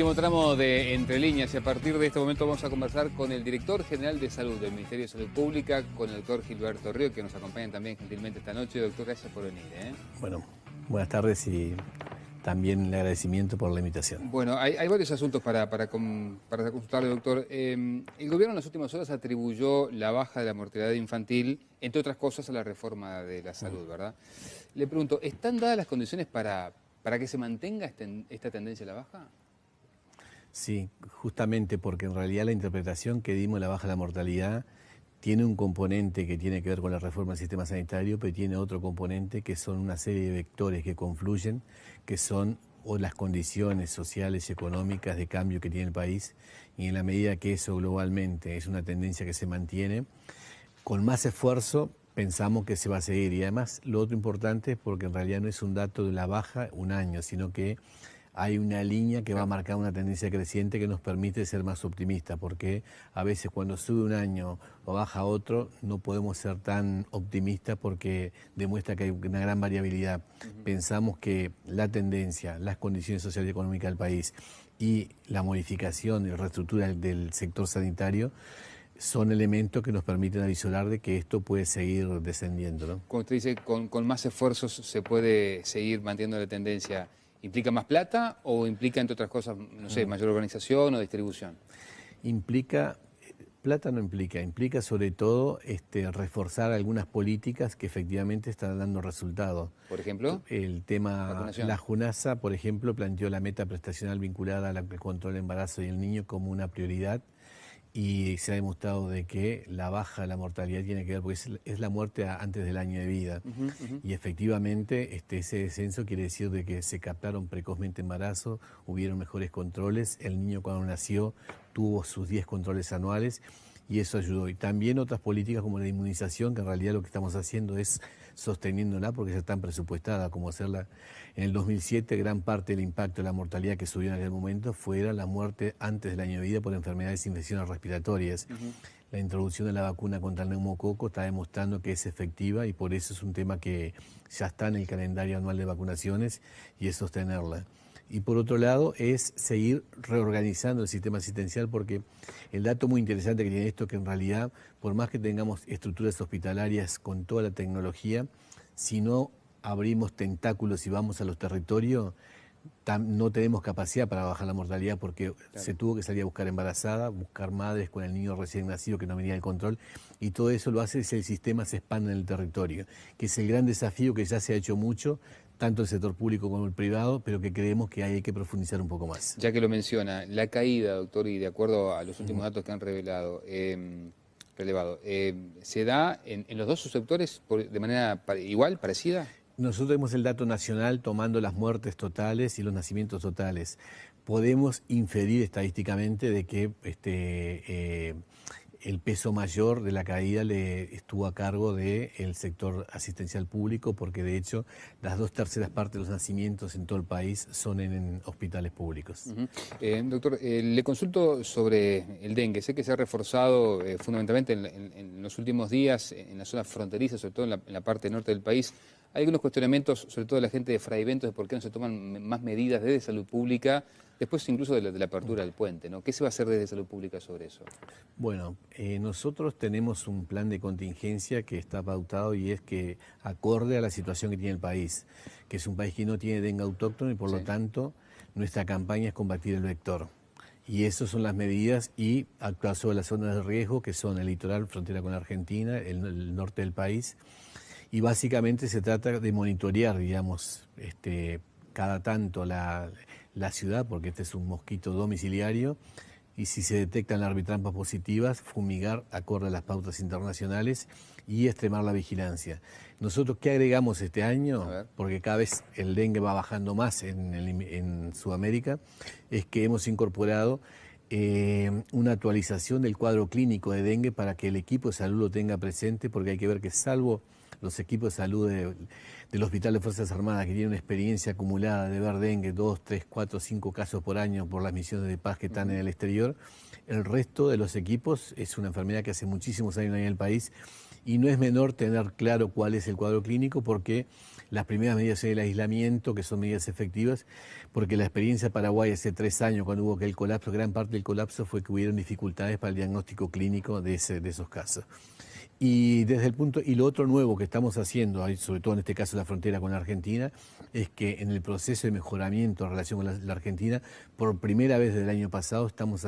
Último tramo de Entre Líneas y a partir de este momento vamos a conversar con el director general de Salud del Ministerio de Salud Pública, con el doctor Gilberto Río, que nos acompaña también gentilmente esta noche. Doctor, gracias por venir. Bueno, buenas tardes y también el agradecimiento por la invitación. Bueno, hay varios asuntos para consultarle, doctor. El gobierno en las últimas horas atribuyó la baja de la mortalidad infantil, entre otras cosas, a la reforma de la salud, ¿verdad? Le pregunto, ¿están dadas las condiciones para que se mantenga esta tendencia a la baja? Sí, justamente porque en realidad la interpretación que dimos de la baja de la mortalidad tiene un componente que tiene que ver con la reforma del sistema sanitario, pero tiene otro componente que son una serie de vectores que confluyen, que son las condiciones sociales y económicas de cambio que tiene el país, y en la medida que eso globalmente es una tendencia que se mantiene, con más esfuerzo pensamos que se va a seguir. Y además lo otro importante es porque en realidad no es un dato de la baja un año, sino que hay una línea que va a marcar una tendencia creciente que nos permite ser más optimistas, porque a veces cuando sube un año o baja otro no podemos ser tan optimistas porque demuestra que hay una gran variabilidad. Pensamos que la tendencia, las condiciones sociales y económicas del país y la modificación y reestructura del sector sanitario son elementos que nos permiten avisorar de que esto puede seguir descendiendo, ¿no? Como usted dice, con más esfuerzos se puede seguir manteniendo la tendencia. ¿Implica más plata o implica, entre otras cosas, no sé, mayor organización o distribución? Plata no implica sobre todo reforzar algunas políticas que efectivamente están dando resultados. ¿Por ejemplo? El tema, la JUNASA, por ejemplo, planteó la meta prestacional vinculada al control del embarazo y el niño como una prioridad. Y se ha demostrado de que la baja de la mortalidad tiene que ver, porque es la muerte antes del año de vida. Y efectivamente ese descenso quiere decir de que se captaron precozmente embarazos, hubieron mejores controles, el niño cuando nació tuvo sus 10 controles anuales y eso ayudó. Y también otras políticas como la inmunización, que en realidad lo que estamos haciendo es sosteniéndola porque ya están presupuestadas, como hacerla. En el 2007 gran parte del impacto de la mortalidad que subió en aquel momento fuera la muerte antes del año de vida por enfermedades e infecciones respiratorias. La introducción de la vacuna contra el neumococo está demostrando que es efectiva y por eso es un tema que ya está en el calendario anual de vacunaciones y es sostenerla. Y por otro lado es seguir reorganizando el sistema asistencial, porque el dato muy interesante que tiene esto es que en realidad, por más que tengamos estructuras hospitalarias con toda la tecnología, si no abrimos tentáculos y vamos a los territorios, no tenemos capacidad para bajar la mortalidad porque se tuvo que salir a buscar embarazada, buscar madres con el niño recién nacido que no venía del control, y todo eso lo hace si el sistema se expande en el territorio, que es el gran desafío que ya se ha hecho mucho, tanto el sector público como el privado, pero que creemos que hay que profundizar un poco más. Ya que lo menciona, la caída, doctor, y de acuerdo a los últimos datos que han relevado, ¿se da en los dos subsectores de manera igual, parecida? Nosotros tenemos el dato nacional tomando las muertes totales y los nacimientos totales. Podemos inferir estadísticamente de que el peso mayor de la caída le estuvo a cargo del sector asistencial público, porque de hecho las 2/3 partes de los nacimientos en todo el país son en hospitales públicos. Doctor, le consulto sobre el dengue. Sé que se ha reforzado fundamentalmente en los últimos días en la zona fronteriza, sobre todo en la parte norte del país. Hay algunos cuestionamientos, sobre todo de la gente de Fraiventos, de por qué no se toman más medidas desde salud pública, después incluso de la apertura del puente, ¿no? ¿Qué se va a hacer desde salud pública sobre eso? Bueno, nosotros tenemos un plan de contingencia que está pautado y es que acorde a la situación que tiene el país, que es un país que no tiene dengue autóctono y por lo tanto nuestra campaña es combatir el vector. Y esas son las medidas y actuar sobre las zonas de riesgo, que son el litoral, frontera con la Argentina, el norte del país. Y básicamente se trata de monitorear, digamos, cada tanto la ciudad, porque este es un mosquito domiciliario, y si se detectan arbitrampas positivas, fumigar acorde a las pautas internacionales y extremar la vigilancia. Nosotros, ¿qué agregamos este año? Porque cada vez el dengue va bajando más en Sudamérica, es que hemos incorporado una actualización del cuadro clínico de dengue para que el equipo de salud lo tenga presente, porque hay que ver que salvo los equipos de salud del Hospital de Fuerzas Armadas, que tienen una experiencia acumulada de ver dengue 2, 3, 4, 5 casos por año por las misiones de paz que están en el exterior, el resto de los equipos es una enfermedad que hace muchísimos años en el país Y no es menor tener claro cuál es el cuadro clínico, porque las primeras medidas son el aislamiento, que son medidas efectivas, porque la experiencia de Paraguay hace 3 años, cuando hubo aquel colapso, gran parte del colapso fue que hubieron dificultades para el diagnóstico clínico de esos casos. Y desde el punto, y lo otro nuevo que estamos haciendo, sobre todo en este caso la frontera con la Argentina, es que en el proceso de mejoramiento en relación con la Argentina, por primera vez desde el año pasado estamos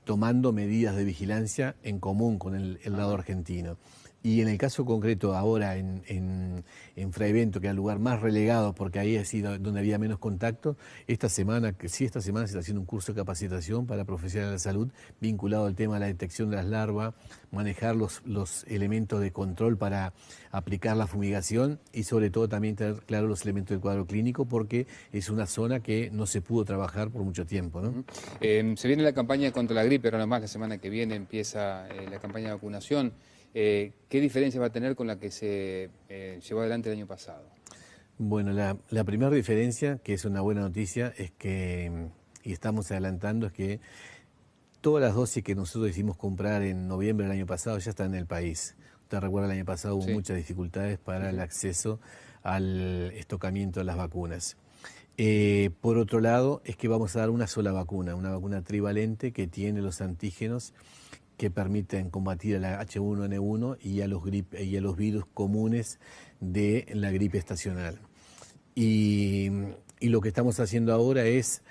tomando medidas de vigilancia en común con el lado argentino. Y en el caso concreto ahora en Fray Bento, que es el lugar más relegado, porque ahí es donde había menos contacto, esta semana se está haciendo un curso de capacitación para profesionales de la salud vinculado al tema de la detección de las larvas, manejar los elementos de control para aplicar la fumigación y sobre todo también tener claro los elementos del cuadro clínico, porque es una zona que no se pudo trabajar por mucho tiempo, ¿no? Se viene la campaña contra la gripe, ahora nomás la semana que viene empieza la campaña de vacunación. ¿Qué diferencia va a tener con la que se llevó adelante el año pasado? Bueno, la primera diferencia, que es una buena noticia, es que, y estamos adelantando, es que todas las dosis que nosotros hicimos comprar en noviembre del año pasado ya están en el país. Usted recuerda, el año pasado hubo muchas dificultades para el acceso al estocamiento de las vacunas. Por otro lado, es que vamos a dar una sola vacuna, una vacuna trivalente que tiene los antígenos que permiten combatir a la H1N1 y a los virus comunes de la gripe estacional. Y lo que estamos haciendo ahora es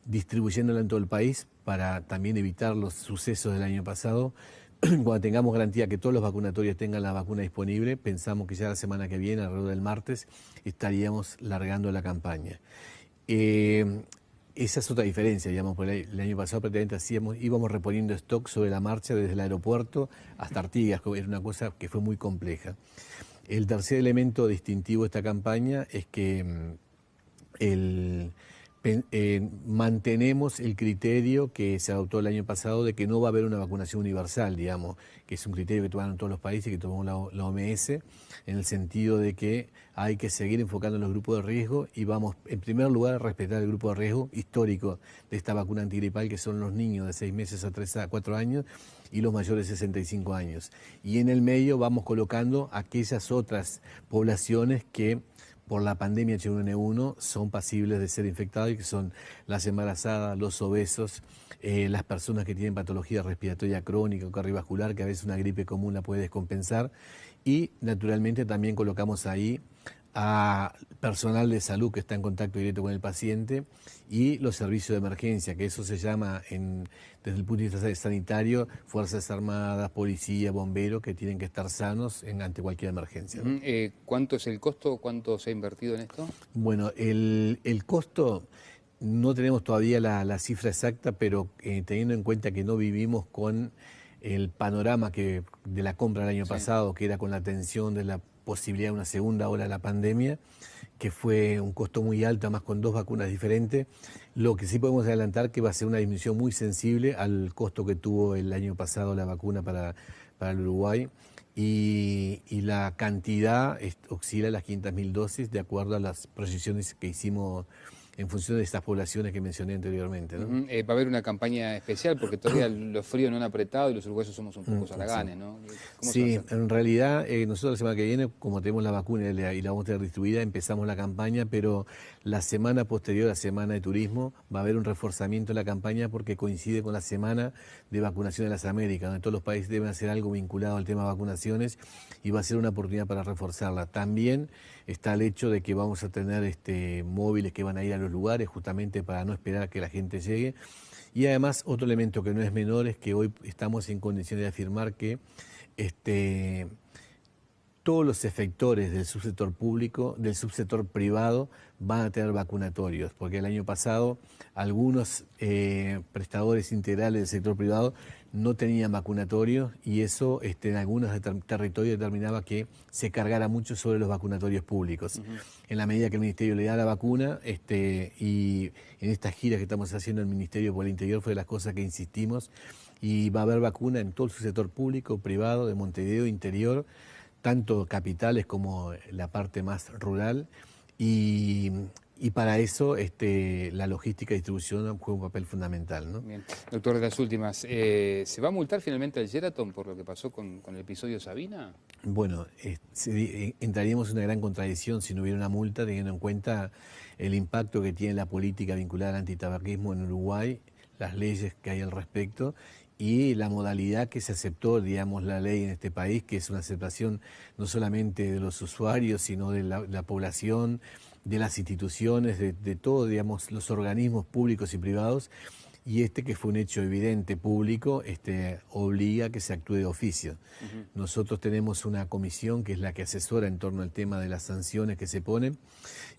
distribuyéndola en todo el país para también evitar los sucesos del año pasado. Cuando tengamos garantía que todos los vacunatorios tengan la vacuna disponible, pensamos que ya la semana que viene, alrededor del martes, estaríamos largando la campaña. Esa es otra diferencia, digamos, porque el año pasado prácticamente íbamos reponiendo stock sobre la marcha desde el aeropuerto hasta Artigas, era una cosa que fue muy compleja. El tercer elemento distintivo de esta campaña es que mantenemos el criterio que se adoptó el año pasado de que no va a haber una vacunación universal, digamos, que es un criterio que tomaron todos los países, que tomó la OMS, en el sentido de que hay que seguir enfocando en los grupos de riesgo y vamos, en primer lugar, a respetar el grupo de riesgo histórico de esta vacuna antigripal, que son los niños de 6 meses a 4 años y los mayores de 65 años. Y en el medio vamos colocando aquellas otras poblaciones que por la pandemia H1N1 son pasibles de ser infectados, y que son las embarazadas, los obesos, las personas que tienen patología respiratoria crónica o cardiovascular, que a veces una gripe común la puede descompensar, y naturalmente también colocamos ahí a personal de salud que está en contacto directo con el paciente y los servicios de emergencia, que eso se llama desde el punto de vista sanitario, Fuerzas Armadas, Policía, Bomberos, que tienen que estar sanos ante cualquier emergencia, ¿no? ¿Cuánto es el costo? ¿Cuánto se ha invertido en esto? Bueno, el costo, no tenemos todavía la cifra exacta, pero teniendo en cuenta que no vivimos con el panorama de la compra del año pasado, que era con la tensión de la posibilidad de una segunda ola de la pandemia, que fue un costo muy alto, además con 2 vacunas diferentes. Lo que sí podemos adelantar que va a ser una disminución muy sensible al costo que tuvo el año pasado la vacuna para el Uruguay, y la cantidad oscila a las 500.000 dosis de acuerdo a las proyecciones que hicimos en función de estas poblaciones que mencioné anteriormente, ¿no? Va a haber una campaña especial porque todavía los fríos no han apretado y los uruguayos somos un poco zaraganes, ¿no? Sí, en realidad nosotros la semana que viene, como tenemos la vacuna y la vamos a tener distribuida, empezamos la campaña, pero la semana posterior, la semana de turismo, va a haber un reforzamiento de la campaña porque coincide con la semana de vacunación de las Américas, donde todos los países deben hacer algo vinculado al tema de vacunaciones y va a ser una oportunidad para reforzarla. También está el hecho de que vamos a tener móviles que van a ir a los lugares justamente para no esperar a que la gente llegue. Y además otro elemento que no es menor es que hoy estamos en condiciones de afirmar que todos los efectores del subsector público, del subsector privado, van a tener vacunatorios, porque el año pasado algunos prestadores integrales del sector privado no tenían vacunatorios y eso en algunos territorios determinaba que se cargara mucho sobre los vacunatorios públicos. En la medida que el Ministerio le da la vacuna, y en estas giras que estamos haciendo el Ministerio por el Interior fue de las cosas que insistimos, y va a haber vacuna en todo el sector público, privado, de Montevideo, interior, tanto capitales como la parte más rural, y Y para eso la logística y distribución juega un papel fundamental, ¿no? Bien. Doctor, de las últimas, ¿se va a multar finalmente al Sheraton por lo que pasó con el episodio Sabina? Bueno, entraríamos en una gran contradicción si no hubiera una multa, teniendo en cuenta el impacto que tiene la política vinculada al antitabaquismo en Uruguay, las leyes que hay al respecto y la modalidad que se aceptó, digamos, la ley en este país, que es una aceptación no solamente de los usuarios, sino de la población, de las instituciones, de todos, digamos, los organismos públicos y privados, y que fue un hecho evidente público, obliga a que se actúe de oficio. Nosotros tenemos una comisión que es la que asesora en torno al tema de las sanciones que se ponen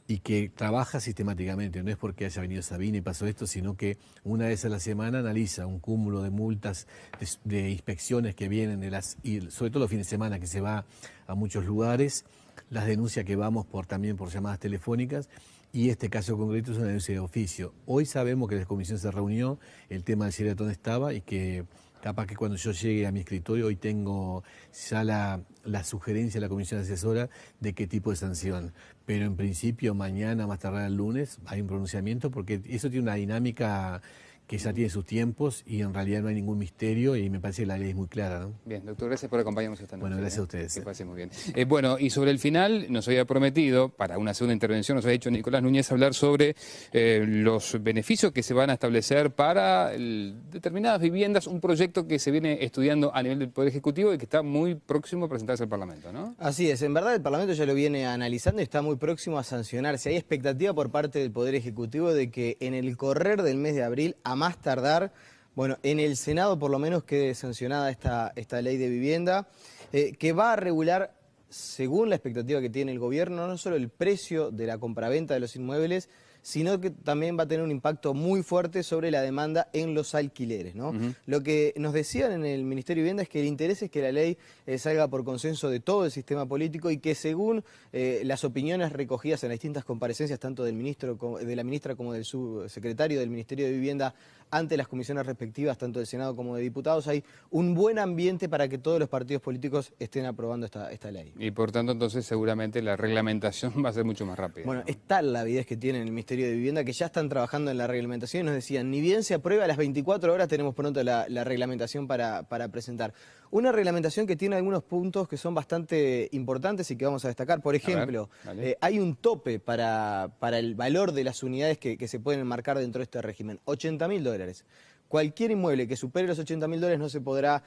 y que trabaja sistemáticamente. No es porque haya venido Sabina y pasó esto, sino que una vez a la semana analiza un cúmulo de multas, de inspecciones que vienen y sobre todo los fines de semana, que se va a muchos lugares, las denuncias que vamos también por llamadas telefónicas. Y este caso concreto es una denuncia de oficio. Hoy sabemos que la comisión se reunió, el tema del Sheraton estaba y que capaz que cuando yo llegue a mi escritorio hoy tengo ya la sugerencia de la comisión asesora de qué tipo de sanción. Pero en principio mañana, más tardar el lunes, hay un pronunciamiento porque eso tiene una dinámica que ya tiene sus tiempos y en realidad no hay ningún misterio y me parece que la ley es muy clara, ¿no? Bien, doctor, gracias por acompañarnos esta noche. Bueno, gracias a ustedes. Que pase muy bien. Bueno, y sobre el final nos había prometido, para una segunda intervención, nos ha dicho Nicolás Núñez hablar sobre los beneficios que se van a establecer para determinadas viviendas, un proyecto que se viene estudiando a nivel del Poder Ejecutivo y que está muy próximo a presentarse al Parlamento, ¿no? Así es, en verdad el Parlamento ya lo viene analizando y está muy próximo a sancionarse. Hay expectativa por parte del Poder Ejecutivo de que en el correr del mes de abril, a más tardar, bueno, en el Senado por lo menos quede sancionada esta ley de vivienda, que va a regular, según la expectativa que tiene el gobierno, no solo el precio de la compraventa de los inmuebles, sino que también va a tener un impacto muy fuerte sobre la demanda en los alquileres, ¿no? Lo que nos decían en el Ministerio de Vivienda es que el interés es que la ley salga por consenso de todo el sistema político y que según las opiniones recogidas en las distintas comparecencias, tanto del ministro, de la ministra como del subsecretario del Ministerio de Vivienda ante las comisiones respectivas, tanto del Senado como de diputados, hay un buen ambiente para que todos los partidos políticos estén aprobando esta ley. Y por tanto, entonces, seguramente la reglamentación va a ser mucho más rápida. Bueno, está la avidez que tiene el Ministerio de Vivienda, que ya están trabajando en la reglamentación y nos decían, ni bien se aprueba, a las 24 horas tenemos pronto la reglamentación para presentar. Una reglamentación que tiene algunos puntos que son bastante importantes y que vamos a destacar. Por ejemplo, hay un tope para el valor de las unidades que se pueden enmarcar dentro de este régimen, $80.000. Cualquier inmueble que supere los $80.000 no se podrá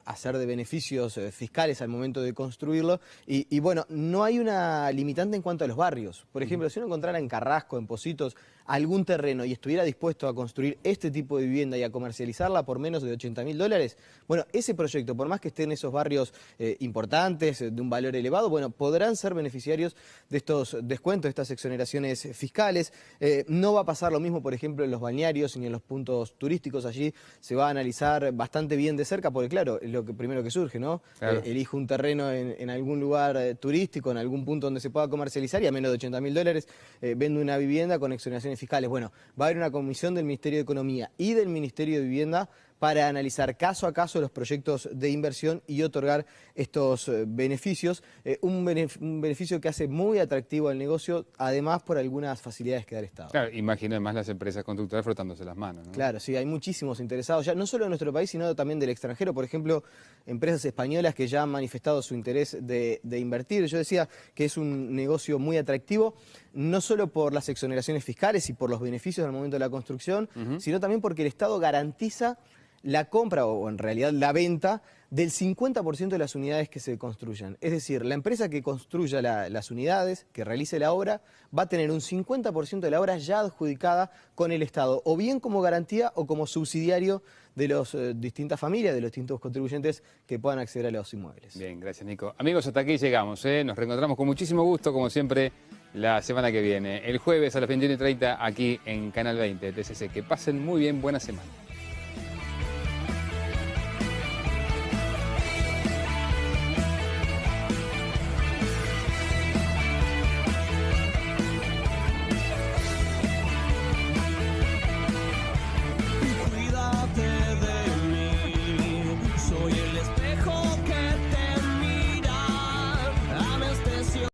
hacer de beneficios fiscales al momento de construirlo. Y bueno, no hay una limitante en cuanto a los barrios. Por ejemplo, si uno encontrara en Carrasco, en Pocitos, algún terreno y estuviera dispuesto a construir este tipo de vivienda y a comercializarla por menos de $80.000, bueno, ese proyecto, por más que esté en esos barrios importantes, de un valor elevado, bueno, podrán ser beneficiarios de estos descuentos, de estas exoneraciones fiscales. No va a pasar lo mismo, por ejemplo, en los balnearios ni en los puntos turísticos. Allí se va a analizar bastante bien de cerca, porque claro, es lo primero que surge, ¿no? Claro. Elijo un terreno en algún lugar turístico, en algún punto donde se pueda comercializar y a menos de $80.000 vendo una vivienda con exoneraciones fiscales. Bueno, va a haber una comisión del Ministerio de Economía y del Ministerio de Vivienda para analizar caso a caso los proyectos de inversión y otorgar estos beneficios. Un beneficio que hace muy atractivo al negocio, además por algunas facilidades que da el Estado. Claro, imagino además las empresas constructoras frotándose las manos, ¿no? Claro, sí, hay muchísimos interesados, ya no solo en nuestro país, sino también del extranjero. Por ejemplo, empresas españolas que ya han manifestado su interés de invertir. Yo decía que es un negocio muy atractivo, no solo por las exoneraciones fiscales y por los beneficios al momento de la construcción, sino también porque el Estado garantiza la compra o en realidad la venta del 50% de las unidades que se construyan. Es decir, la empresa que construya las unidades, que realice la obra, va a tener un 50% de la obra ya adjudicada con el Estado, o bien como garantía o como subsidiario de las distintas familias, de los distintos contribuyentes que puedan acceder a los inmuebles. Bien, gracias Nico. Amigos, hasta aquí llegamos, ¿eh? Nos reencontramos con muchísimo gusto, como siempre, la semana que viene. El jueves a las 21:30 aquí en Canal 20 TCC. Que pasen muy bien, buena semana.